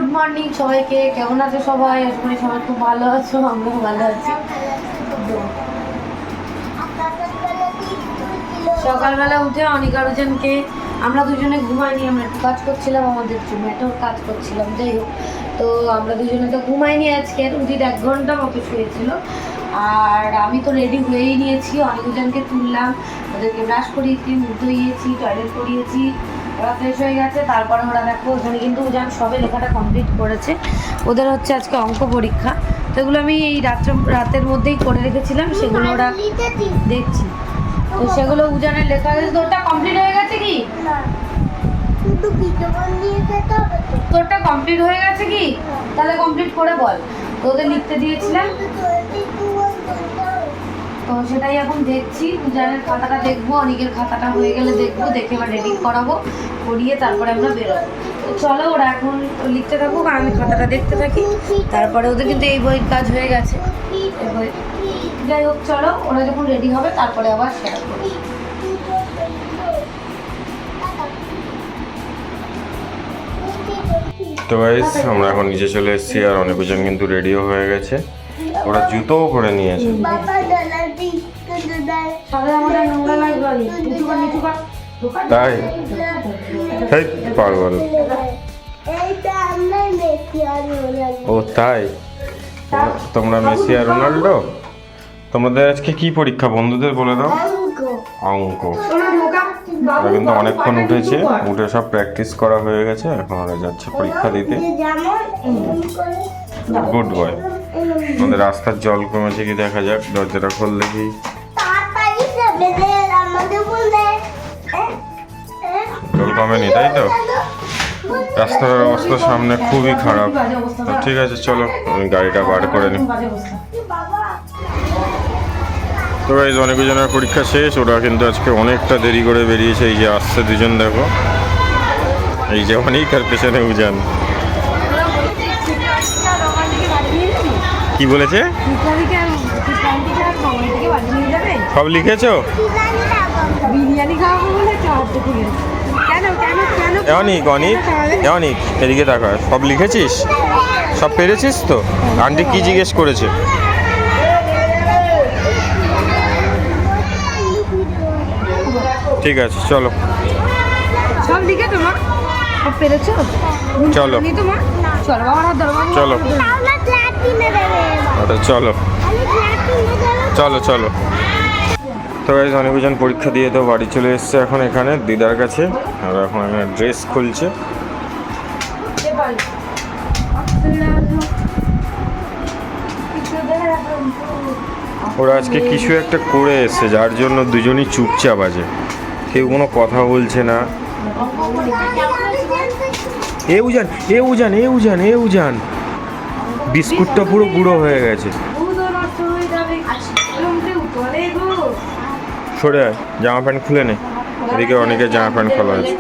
Good morning সবাইকে। কেমন আছো সবাই? আশা করি সবাই খুব ভালো আছো, আমরাও ভালো আছি। সকালবেলা উঠে অনিকা রোজনকে আমরা দুজনে ঘুমাইনি, আমরা একটু কাজ করছিলাম, আমাদের জোম্যাটোর কাজ করছিলাম। যাই হোক, তো আমরা দুজনে তো ঘুমাইনি আজকে, উদিত 1 ঘন্টা মতো শুয়েছিল। আর আমি তো রেডি হয়েই নিয়েছি, অনিক রোজনকে তুললাম, ওদেরকে ব্রাশ করিয়েছি, মুখ ধুইয়েছি, টয়লেট করিয়েছি, ওরা ফ্রেশ হয়ে গেছে। তারপরে ওরা দেখো ওখানে কিন্তু উজান সবে লেখাটা কমপ্লিট করেছে। ওদের হচ্ছে আজকে অঙ্ক পরীক্ষা, তো এগুলো আমি এই রাতের মধ্যেই করে রেখেছিলাম, সেগুলো ওরা দেখছি। তো সেগুলো উজানের লেখা হয়েছে। তোরটা কমপ্লিট হয়ে গেছে কি? তোরটা কমপ্লিট হয়ে গেছে কি? তাহলে কমপ্লিট করে বল। তোদের লিখতে দিয়েছিলাম, তো সেটাই এখন দেখছি। উজানের খাতাটা দেখবো, অনেকের খাতাটা হয়ে গেলে দেখবো, দেখে এবার রেডি করাবো, করিয়ে তারপরে আমরা বেরোবো। তো চলো, ওরা এখন লিখতে থাকুক আর আমি খাতাটা দেখতে থাকি। তারপরে ওদের কিন্তু এই বইয়ের কাজ হয়ে গেছে, এই বই। যাই হোক, চলো, ওরা যখন রেডি হবে তারপরে আবার শেয়ার করবো। তো গাইস, আমরা এখন নিচে চলে এসেছি আর অনেক জন কিন্তু রেডিও হয়ে গেছে। ওরা জুতোও করে নিয়েছে। তাই তাই পাগল। ও তাই, তোমরা মেসি আর রোনাল্ডো। তোমাদের আজকে কি পরীক্ষা বন্ধুদের বলে দাও? অঙ্ক। ওরা কিন্তু অনেকক্ষণ উঠেছে, উঠে সব প্র্যাকটিস করা হয়ে গেছে, এখন ওরা যাচ্ছে পরীক্ষা দিতে। Good boy. আমাদের রাস্তার জল কমেছে কি দেখা যাক, দরজাটা খোল দেখি। জল কমেনি তাই তো? রাস্তার অবস্থা সামনে খুবই খারাপ। ঠিক আছে, চলো আমি গাড়িটা বার করে নিই। তো গাইস, অনেকজনের পরীক্ষা শেষ, ওরা কিন্তু আজকে অনেকটা দেরি করে বেরিয়েছে। এই যে আসছে দুজন, দেখো, এই যে অনেক, আর পেছনে উজান। কি বলেছে? সব লিখেছো? অনিক অনিক অনিক, এদিকে তাকা, সব লিখেছিস? সব পেরেছিস তো? আন্টি কি জিজ্ঞেস করেছে? ঠিক আছে, চলো। সব লিখে তোমার সব পেরেছো? চলো চলো চলো চলো চলো। তো গাইস, অনেকজন পরীক্ষা দিয়ে তো বাড়ি চলে এসছে এখন এখানে দিদার কাছে, আর এখন এখানে ড্রেস খুলছে। ওরা আজকে কিছু একটা করে এসছে, যার জন্য দুজনই চুপচাপ আছে, কেউ কোনো কথা বলছে না। এ উজান এ উজান এ উজান এ উজান, বিস্কুটটা পুরো গুঁড়ো হয়ে গেছে। সরে আয়, জামা প্যান্ট খুলে নে। এদিকে অনেকের জামা প্যান্ট খোলা আছে।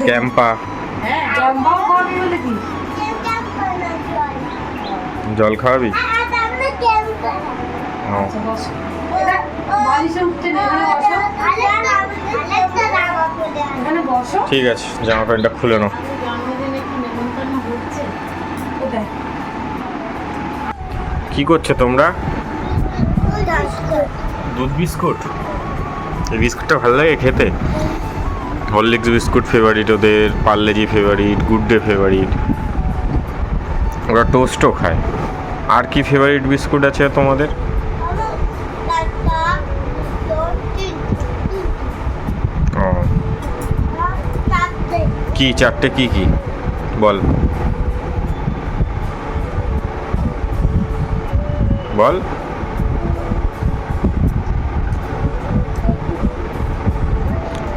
ক্যাম্পা জল খাওয়াবি? ঠিক আছে, জামা প্যান্টটা খুলে নাও। কি করছো তোমরা? দুধ বিস্কুট। এই বিস্কুটটা ভালো লাগে খেতে। হরলিক্স বিস্কুট ফেভারিট ওদের, Parle-G favourite, good day favourite, ওরা টোস্টও খায়। আর কি ফেভারিট বিস্কুট আছে তোমাদের? ও, কি চারটে? কি কি বল বল।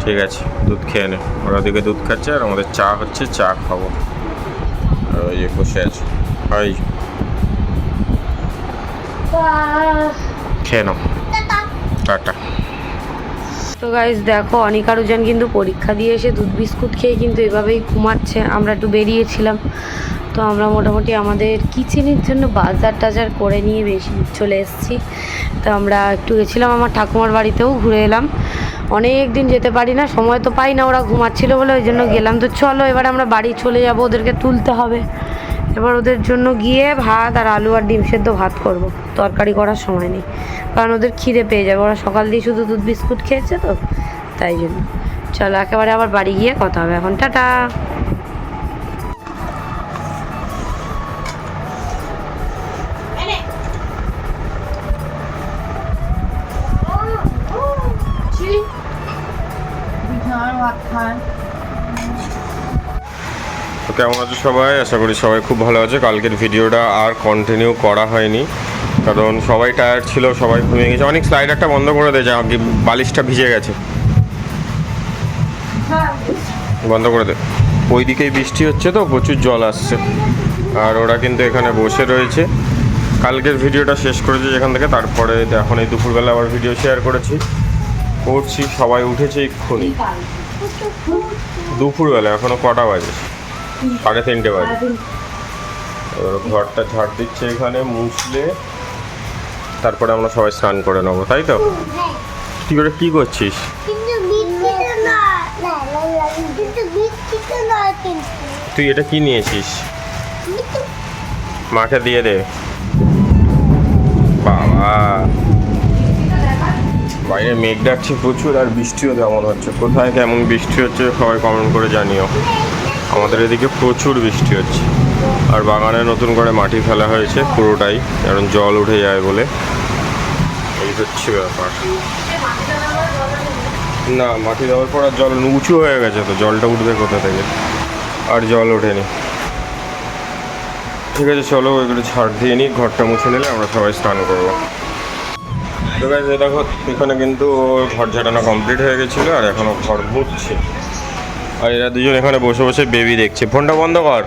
ঠিক আছে, দুধ খেয়ে নে। ওরা দিকে দুধ খাচ্ছে আর আমাদের চা হচ্ছে, চা খাবো। আর ওই যে বসে আছে, ওই খেয়ে নাও, টাটা। তো গাইস দেখো, অনিকা রোজন কিন্তু পরীক্ষা দিয়ে এসে দুধ বিস্কুট খেয়ে কিন্তু এভাবেই ঘুমাচ্ছে। আমরা একটু বেরিয়েছিলাম, তো আমরা মোটামুটি আমাদের কিচেনের জন্য বাজার টাজার করে নিয়ে বেশি চলে এসেছি। তো আমরা একটু গেছিলাম আমার ঠাকুমার বাড়িতেও ঘুরে এলাম। অনেক দিন যেতে পারি না, সময় তো পাই না, ওরা ঘুমাচ্ছিল বলে ওই জন্য গেলাম। তো চলো এবার আমরা বাড়ি চলে যাব, ওদেরকে তুলতে হবে। এবার ওদের জন্য গিয়ে ভাত আর আলু আর ডিম সেদ্ধ ভাত করব, তরকারি করার সময় নেই, কারণ ওদের খিদে পেয়ে যাবে। ওরা সকাল দিয়ে শুধু দুধ বিস্কুট খেয়েছে তো, তাই জন্য। চলো একেবারে আবার বাড়ি গিয়ে কথা হবে এখন, টাটা। তো কেমন আছো সবাই? আশা করি সবাই খুব ভালো আছে। কালকের ভিডিওটা আর কন্টিনিউ করা হয়নি, কারণ সবাই টায়ার্ড ছিল, সবাই ঘুমিয়ে গেছে। অনেক স্লাইডারটা বন্ধ করে দে, যা বালিশটা ভিজে গেছে, বন্ধ করে দে। ওইদিকেই বৃষ্টি হচ্ছে তো প্রচুর জল আসছে, আর ওরা কিন্তু এখানে বসে রয়েছে। কালকের ভিডিওটা শেষ করেছি যেখান থেকে, তারপরে এখন এই দুপুরবেলা আবার ভিডিও শেয়ার করছি। সবাই উঠেছে এক্ষুনি দুপুরবেলা, এখনো কটা বাজে? 3:30 বাজে। এবার ঘরটা ঝাড় দিচ্ছে এখানে, মুছলে তারপরে আমরা সবাই স্নান করে নেবো, তাই তো? কি করে কি করছিস? তুই এটা কি নিয়েছিস? মাকে দিয়ে দে। বাবা, বাইরে মেঘ ডাকছে প্রচুর, আর বৃষ্টিও তেমন হচ্ছে। কোথায় কেমন বৃষ্টি হচ্ছে সবাই কমেন্ট করে জানিও। আমাদের এদিকে প্রচুর বৃষ্টি হচ্ছে, আর বাগানে নতুন করে মাটি ফেলা হয়েছে পুরোটাই, কারণ জল উঠে যায় বলে। এই হচ্ছে ব্যাপার। না, মাটি দেওয়ার পর আর জল উঁচু হয়ে গেছে, তো জলটা উঠবে কোথা থেকে? আর জল ওঠেনি। ঠিক আছে, চলো এগুলো ছাড় দিয়ে নিই, ঘরটা মুছে নিলে আমরা সবাই স্নান করবো। তো গাইস, দেখো এখানে কিন্তু ঘর ঝাড়ানো কমপ্লিট হয়ে গেছিলো, আর এখনও ঘর মুছছে। আর এরা দুজন এখানে বসে বসে বেবি দেখছে। ফোনটা বন্ধ কর,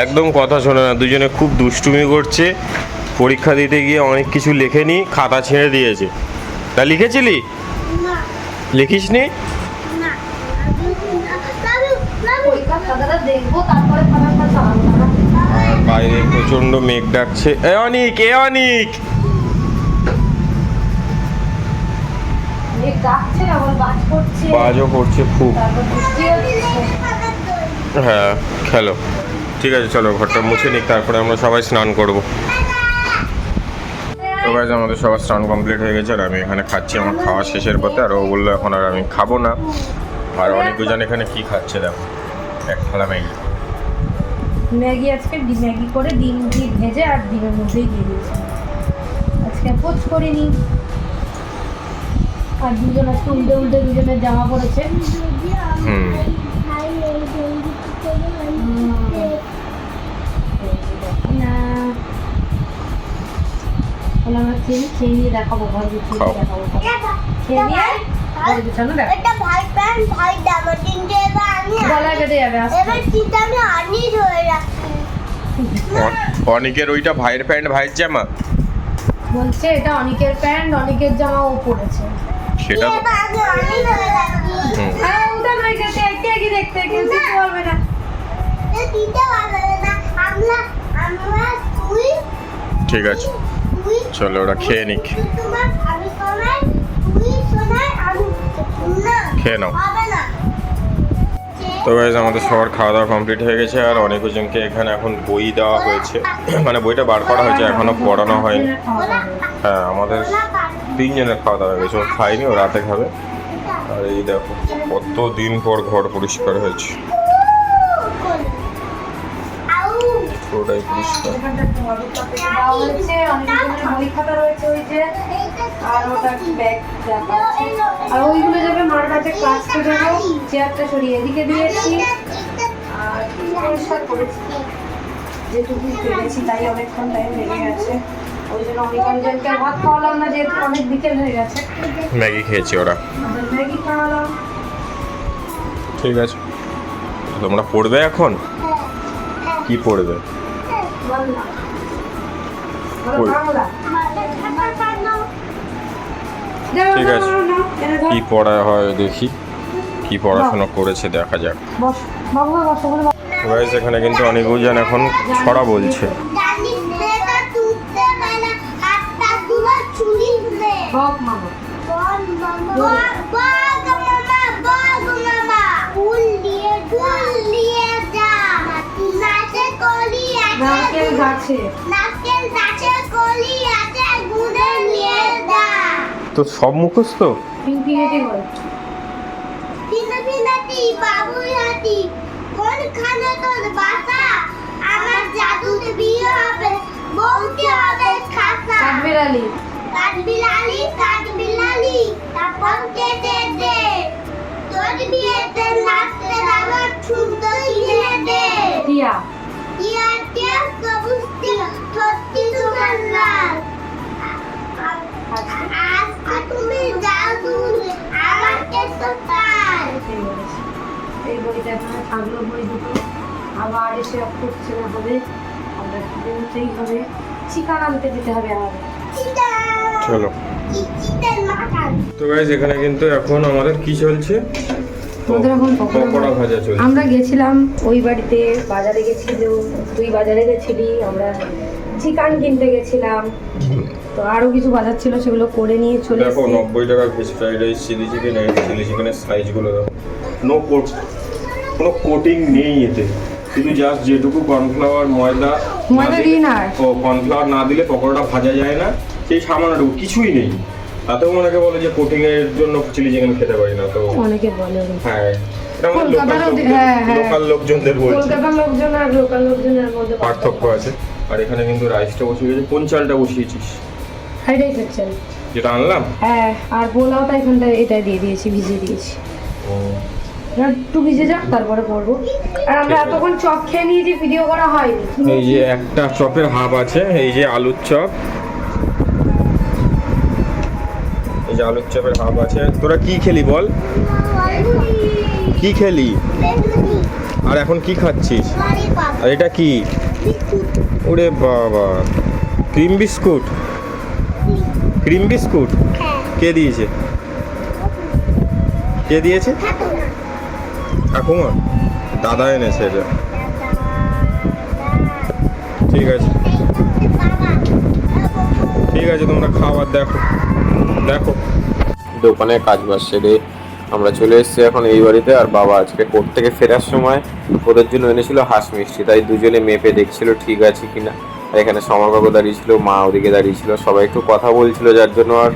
একদম কথা শোনে না। দুজনে খুব দুষ্টুমি করছে। পরীক্ষা দিতে গিয়ে অনেক কিছু লেখেনি, খাতা ছেড়ে দিয়েছে। তা লিখেছিলি? লিখিস নি? বাইরে প্রচন্ড মেঘ ডাকছে। এ অনিক, এ অনিক, বাজও পড়ছে খুব। হ্যাঁ, খেলো। ঠিক আছে, চলো ঘরটা মুছে নিক, তারপরে আমরা সবাই স্নান করব। তো গাইস, আমাদের সবার স্নান কমপ্লিট হয়ে গেছে, আর আমি এখানে খাচ্ছি আমার খাওয়া শেষের পথে। আর ও বললো এখন আর আমি খাবো না। আর অনেক দুজন এখানে কি খাচ্ছে দেখো, এক থালা ম্যাগি। ম্যাগি আজকে ম্যাগি করে ডিম দিয়ে ভেজে আর ডিমের মধ্যেই দিয়ে দিয়েছি। আজকে পোচ করিনি। আর দুজন আজকে উল্টে উল্টে দুজনের জামা পড়েছে। আমরা খেয়ে নিয়ে দেখাবো, ঘর গুছিয়ে দেখাবো। খেয়ে নিয়ে ঘর গুছানো দেখাবো। গলায় বেঁধে যাবে। অনিকের ওইটা ভাইয়ের প্যান্ট, ভাইয়ের জামা বলছে এটা অনিকের প্যান্ট, অনিকের জামা ও পরেছে। সেটা তো দেখতে কিন্তু পারবে না। ঠিক আছে, চলো ওরা খেয়ে নিক। খেয়ে নাও। তো গাইস, আমাদের সবার খাওয়া দাওয়া কমপ্লিট হয়ে গেছে, আর অনেকজনকে এখানে এখন বই দেওয়া হয়েছে, মানে বইটা বার করা হয়েছে, এখনো পড়ানো হয়নি। হ্যাঁ, আমাদের 3 জনের খাওয়া দাওয়া হয়ে গেছে, ও খায়নি, ও রাতে খাবে। আর এই দেখো কত দিন পর ঘর পরিষ্কার হয়েছে, পুরোটাই পরিষ্কার। বই খাতা রয়েছে ওই যে, আর ওটা ব্যাগ রাখা আছে। আর ওইগুলো যাবে মার কাছে, ক্লাসে যাবো। চেয়ারটা সরিয়ে এদিকে দিয়েছি, আর পরিষ্কার করেছি যেটুকু পেরেছি, তাই অনেকক্ষণ টাইম লেগে গেছে। ওই জন্য অনেকজনকে ভাত খাওয়ালাম না, যেহেতু অনেক বিকেল হয়ে গেছে। ম্যাগি খেয়েছি ওরা, ম্যাগি খাওয়ালাম। ঠিক আছে, তোমরা পড়বে এখন? কি পড়বে? ঠিক আছে, কি পড়া হয় দেখি, কি পড়াশোনা করেছে দেখা যাক। গাইস, এখানে কিন্তু অনেকজন এখন ছড়া বলছে। নারকেল গাছে তো সব মুখস্থ? পিনপিনেটি বল। বাবুই হাতি কোনখানে তোর বাসা? আমার জাদুতে বিয়ে হবে, বউকে হবে খাসা। কাঠবিড়ালি। কাঠবিড়ালি কাঠবিড়ালি তারপর কেটে দে, তোর বিয়েতে নাচতে যাবো, ছুটতে কিনে দে। টিয়া। টিয়া টিয়া সবুজ টিয়া সত্যি তোমার লাল। আজকে তুমি যাও দূরে, আমাকে তো তাই। এই বইটা এখন থাকলো বই দুটো, আবার এসে করছে না হবে, আমরা বলতেই হবে, চিকেন আনতে যেতে হবে আমাদের। চলো। তো গাইস এখানে কিন্তু এখন আমাদের কি চলছে? আমাদের এখন পকোড়া ভাজা চলছে। আমরা গেছিলাম ওই বাড়িতে, বাজারে গেছিল, তুই বাজারে গেছিলি, আমরা চিকেন কিনতে গেছিলাম, তো আরো কিছু বাজার ছিল সেগুলো করে নিয়ে চলে দেখো এসেছি। 90 টাকা veg fried rice, chilli chicken, চিলি চিকেনের সাইজগুলো দেখো, নো কোট, কোনো কোটিং নেই এতে, শুধু জাস্ট যেটুকু কর্নফ্লাওয়ার ময়দা দিই না, ও কর্নফ্লাওয়ার না দিলে পকোড়াটা ভাজা যায় না, সেই সামান্যটুকু, কিছুই নেই। তাতেও অনেকে বলে যে কোটিং এর জন্য চিলি চিকেন খেতে পারি না, তো অনেকে বলে। হ্যাঁ হ্যাঁ, লোকাল লোকজনদের বলছি, কলকাতার লোকজন আর লোকাল লোকজনের মধ্যে পার্থক্য আছে। আর এখানে কিন্তু রাইসটা বসিয়ে গেছে। কোন চালটা বসিয়েছিস? ফ্রাইড রাইসের চাল যেটা আনলাম। হ্যাঁ, আর পোলাওটা এখানটা এটা দিয়ে দিয়েছি, ভিজিয়ে দিয়েছি। একটু ভিজে যাক তারপরে করবো। আর আমরা এতক্ষণ চপ খেয়ে নিয়েছি, ভিডিও করা হয়নি। এই যে একটা চপের হাফ আছে, এই যে আলুর চপ, এই যে আলুর চপের হাফ আছে। তোরা কি খেলি বল, কি খেলি? আর এখন কি খাচ্ছিস? আর এটা কি? ওরে বাবা, ক্রিম বিস্কুট। ক্রিম বিস্কুট কে দিয়েছে? কে দিয়েছে? ঠাকুমা? দাদা এনেছে এটা। ঠিক আছে ঠিক আছে, তোমরা খাবার দেখো দেখো। দোকানে কাজ বাজ সেরে আমরা চলে এসেছি এখন এই বাড়িতে। আর বাবা আজকে কোর্ট থেকে ফেরার সময় ওদের জন্য এনেছিল হাঁস মিষ্টি, তাই দুজনে মেপে দেখছিল ঠিক আছে কিনা। আর এখানে সমরবাবু দাঁড়িয়েছিল, মা ওদিকে দাঁড়িয়েছিল, সবাই একটু কথা বলছিল, যার জন্য আর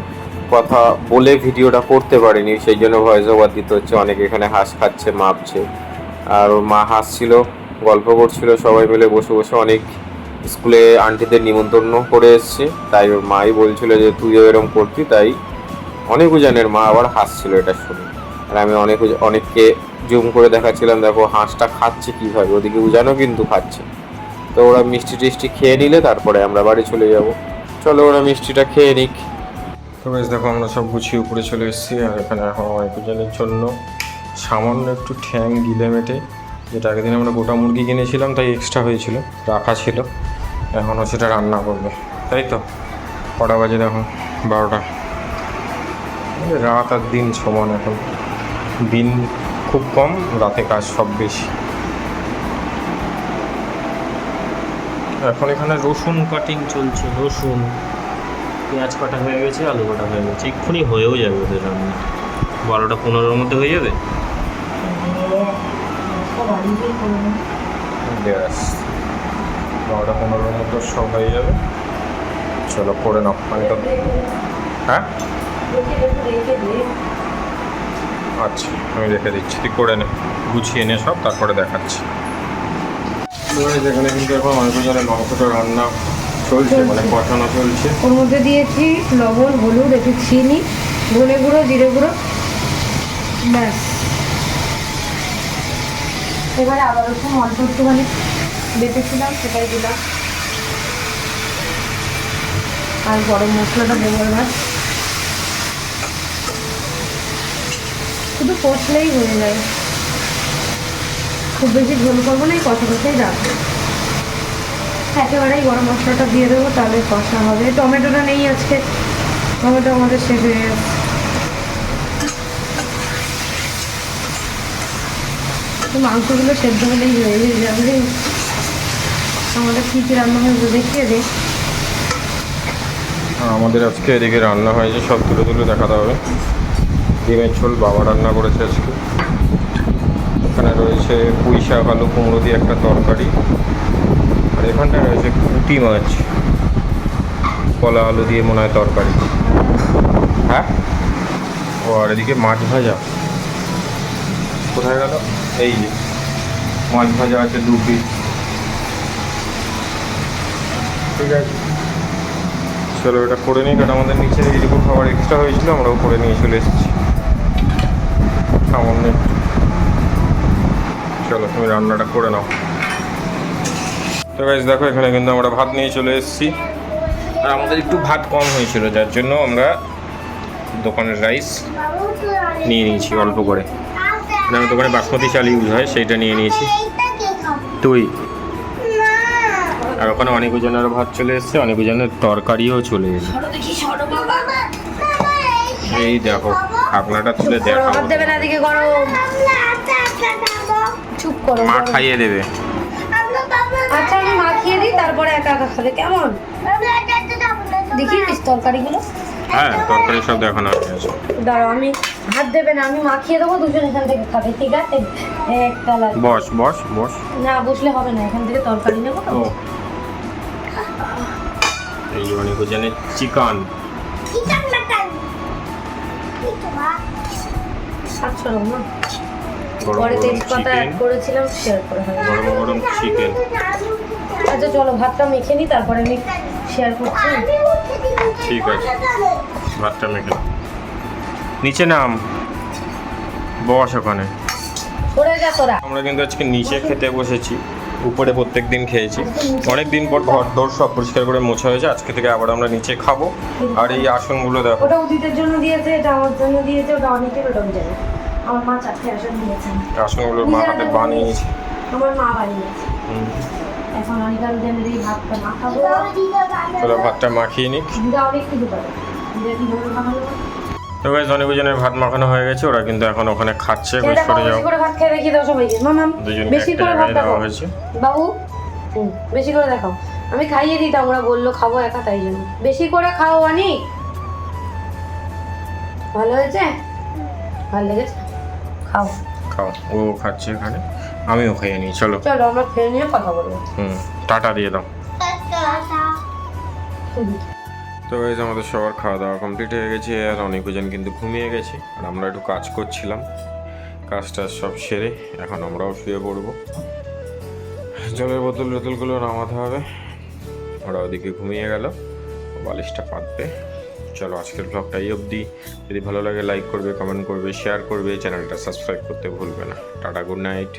কথা বলে ভিডিওটা করতে পারিনি, সেই জন্য ভয়েস ওভার দিতে হচ্ছে। অনেকে এখানে হাঁস খাচ্ছে, মাপছে, আর ওর মা হাসছিল, গল্প করছিল, সবাই মিলে বসে বসে। অনেক স্কুলে আন্টিদের নিমন্ত্রণ করে এসছে, তাই ওর মাই বলছিল যে তুইও এরকম করতি, তাই অনেক উজানের মা আবার হাসছিল এটা শুনে। আর আমি অনেককে জুম করে দেখাচ্ছিলাম, দেখো হাঁসটা খাচ্ছে কীভাবে, ওদিকে উজানও কিন্তু খাচ্ছে। তো ওরা মিষ্টি টিষ্টি খেয়ে নিলে তারপরে আমরা বাড়ি চলে যাব। চলো ওরা মিষ্টিটা খেয়ে নিক। তো বেশ দেখো আমরা সব গুছিয়ে উপরে চলে এসেছি। আর এখানে এখন অনেক উজানের জন্য সামান্য একটু ঠ্যাং গিলে মেটে, যেটা আগের দিন আমরা গোটা মুরগি কিনেছিলাম তাই এক্সট্রা হয়েছিল, রাখা ছিল, এখনও সেটা রান্না করবে। তাই তো কটা বাজে দেখো, 12টা। রাত আর দিন সমান, এখন দিন খুব কম, রাতে কাজ সব বেশি। এখন এখানে রসুন কাটিং চলছে, রসুন পেঁয়াজ কাটা হয়ে গেছে, আলু কাটা হয়ে গেছে, এক্ষুনি হয়েও যাবে ওদের রান্না। 12টা-15-র মধ্যে হয়ে যাবে। ব্যাস 12টা-15-র মধ্যে সব হয়ে যাবে। চলো করে নাও। আমি তো হ্যাঁ আচ্ছা, আমি রেখে দিচ্ছি, তুই করে নে, গুছিয়ে নে সব, তারপরে দেখাচ্ছি। যেখানে কিন্তু এখন অনেক জনের মাংসটা রান্না চলছে, মানে কষানো চলছে। ওর মধ্যে দিয়েছি লবণ, হলুদ, একটু চিনি, ধনে গুঁড়ো, জিরে গুঁড়ো, ব্যাস। এবারে আবার রসুন অল্প একটুখানি বেটেছিলাম, সেটাই দিলাম। আর গরম মশলাটা দেবো এবার, শুধু কষলেই হয়ে যায়, খুব বেশি ঝোল করবো না, এই কষা কষাই রাখবো। একেবারেই গরম মশলাটা দিয়ে দেবো, তাহলে কষা হবে। টমেটোটা নেই আজকে, টমেটো আমাদের শেষ হয়ে যাচ্ছে। মাংসগুলো সেদ্ধ হলেই হয়ে যাবে। আমাদের কী কী রান্না হয়েছে দেখিয়ে দে। আমাদের আজকে এদিকে রান্না হয়েছে, সব তুলে তুলে দেখাতে হবে। ডিমের ঝোল বাবা রান্না করেছে আজকে। এখানে রয়েছে পুঁই শাক আলু কুমড়ো দিয়ে একটা তরকারি, আর এখানটায় রয়েছে পুঁটি মাছ কলা আলু দিয়ে মনে হয় তরকারি। হ্যাঁ, ও আর এদিকে মাছ ভাজা কোথায় গেল, এই যে মাছ ভাজা আছে 2 পিস। ঠিক আছে, চলো এটা করে নিই, কারণ আমাদের নিচে এইটুকু খাবার এক্সট্রা হয়েছিল, আমরাও করে নিয়ে চলে এসেছি সামান্য। চলো তুমি রান্নাটা করে নাও। তো গাইস দেখো, এখানে কিন্তু আমরা ভাত নিয়ে চলে এসেছি, আর আমাদের একটু ভাত কম হয়েছিল, যার জন্য আমরা দোকানের রাইস নিয়ে নিয়েছি অল্প করে। মানে আমার দোকানে বাসমতি চাল ইউজ হয়, সেইটা নিয়ে নিয়েছি। তুই আর ওখানে অনেক জনেরও ভাত চলে এসছে, অনেক জনের তরকারিও চলে এসেছে। এই দেখো আপনারটা তুলে দেখো, ভাত দেবে না, এদিকে গরম। চুপ করো, মা খাইয়ে দেবে। আচ্ছা আমি মাখিয়ে দিই, তারপরে একা একা খাবে, কেমন? দেখিস তরকারিগুলো। হ্যাঁ, তরকারি সব দেখানো হয়ে গেছে। দাঁড়াও, আমি ভাত দেবে না, আমি মাখিয়ে দেবো, দুজন এখান থেকে খাবে, ঠিক আছে? একটা লাগবে। বস বস বস। না বসলে হবে না, এখান থেকে তরকারি নেবো তো। ও এই অনেক জনের চিকেন। আচ্ছা না, গরম পরে গরম তেজপাতা অ্যাড চিকেন, করেছিলাম, শেয়ার করে হবে। গরম গরম চিকেন। আচ্ছা চলো ভাতটা মেখে নিই, তারপরে আমি শেয়ার করছি। ঠিক আছে, ভাতটা মেখে নাও। নিচে নাম, বস ওখানে। সরে যা তোরা। আমরা কিন্তু আজকে নিচে খেতে বসেছি, উপরে প্রত্যেক দিন খেয়েছি। অনেক দিন পর ঘর দর সব পরিষ্কার করে মোছা হয়েছে, আজকে থেকে আবার আমরা নিচে খাবো। আর এই আসনগুলো দেখো, ওটা উদিতের জন্য দিয়েছে, এটা আমার জন্য দিয়েছে, ওটা অনেকের, ওটা আমি জানি। আমার মা 4টে আসন দিয়েছেন, আসনগুলো মা হাতে বানিয়েছে। আমার মা বানিয়েছে। হুম। এখন অনিকার জন্য এই ভাতটা মাখাবো। চলো ভাতটা মাখিয়ে নিক। দিদা অনেক কিছু পাবে, দিদা কীভাবে মাখালো? তো গাইস অনেক জনের ভাত মাখানো হয়ে গেছে, ওরা কিন্তু এখন ওখানে খাচ্ছে। খেয়ে বেশ দেখো, করে যাও, বেশি করে ভাত খেয়ে দেখিয়ে দাও সবাইকে। মামাম দুজনকে বেশি একটা করে ভাত জায়গায় দেখাও দেওয়া হয়েছে। বাবু। বেশি করে দেখাও। আমি খাইয়ে দিতাম, ওরা বললো খাবো একা, তাই জন্য বেশি করে খাও। অনেক ভালো হয়েছে, ভালো লেগেছে, খাও। খাও, ও খাচ্ছে এখানে, আমিও খেয়ে নিই। চলো চলো আমরা খেয়ে নিয়ে কথা বলবো। টাটা দিয়ে দাও। তো গাইস আমাদের সবার খাওয়া দাওয়া কমপ্লিট হয়ে গেছে, আর অনেকজন কিন্তু ঘুমিয়ে গেছে, আর আমরা একটু কাজ করছিলাম। কাজটা সব সেরে এখন আমরাও শুয়ে পড়বো। জলের বোতলগুলো নামাতে হবে, ওরা ওদিকে ঘুমিয়ে গেল, বালিশটা পাতবে। চলো আজকের ব্লগটা এই অবধি। যদি ভালো লাগে লাইক করবে, কমেন্ট করবে, শেয়ার করবে, চ্যানেলটা সাবস্ক্রাইব করতে ভুলবে না। Tata, good night.